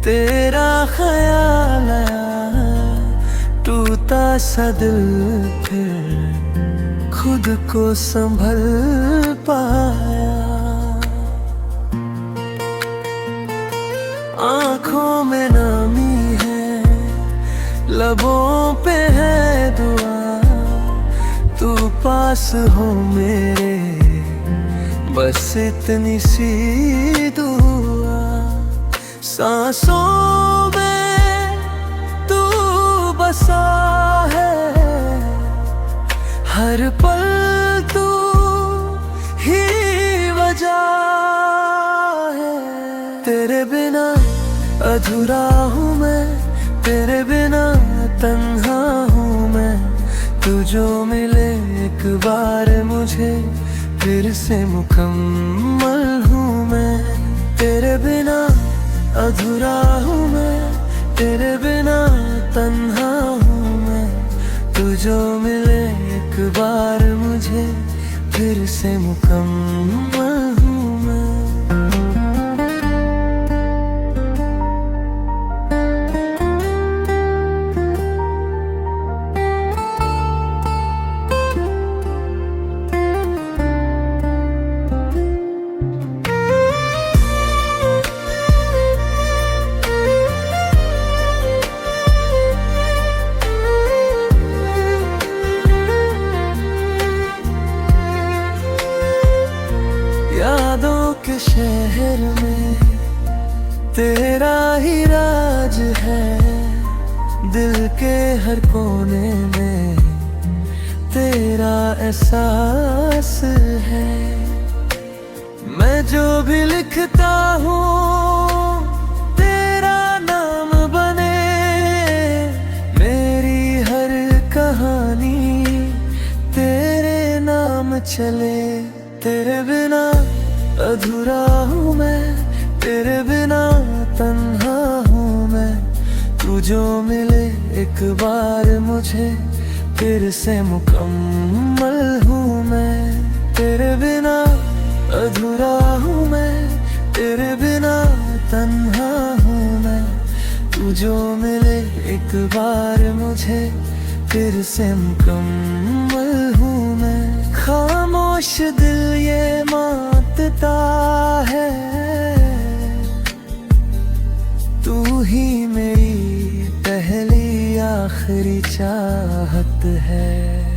तेरा ख्याल आया, टूटा सा दिल फिर खुद को संभल पाया। आँखों में नामी है, लबों पे है दुआ, तू पास हो मेरे, बस इतनी सी दुआ। सांसों में तू बसा है, हर पल तू ही वजह है। तेरे बिना अधूरा हूँ मैं, तेरे बिना तन्हा हूँ मैं। तू जो मिले एक बार मुझे, फिर से मुकम्मल हूँ मैं। तेरे बिना अधूरा हूँ मैं, तेरे बिना तन्हा हूँ मैं। तू जो मिले एक बार मुझे, फिर से मुकम्मल हूँ मैं। यादों के शहर में तेरा ही राज है, दिल के हर कोने में तेरा एहसास है। मैं जो भी लिखता हूँ तेरा नाम बने, मेरी हर कहानी तेरे नाम चले। तेरे बिना अधूरा हूँ मैं, तेरे बिना तन्हा हूँ मैं। तू जो मिले एक बार मुझे, फिर से मुकम्मल हूँ मैं। तेरे बिना अधूरा हूँ मैं, तेरे बिना तन्हा हूँ मैं। तू जो मिले एक बार मुझे, फिर से मुकम्मल हूँ मैं। खामोश दिल ये मानता है, तू ही मेरी पहली आखिरी चाहत है।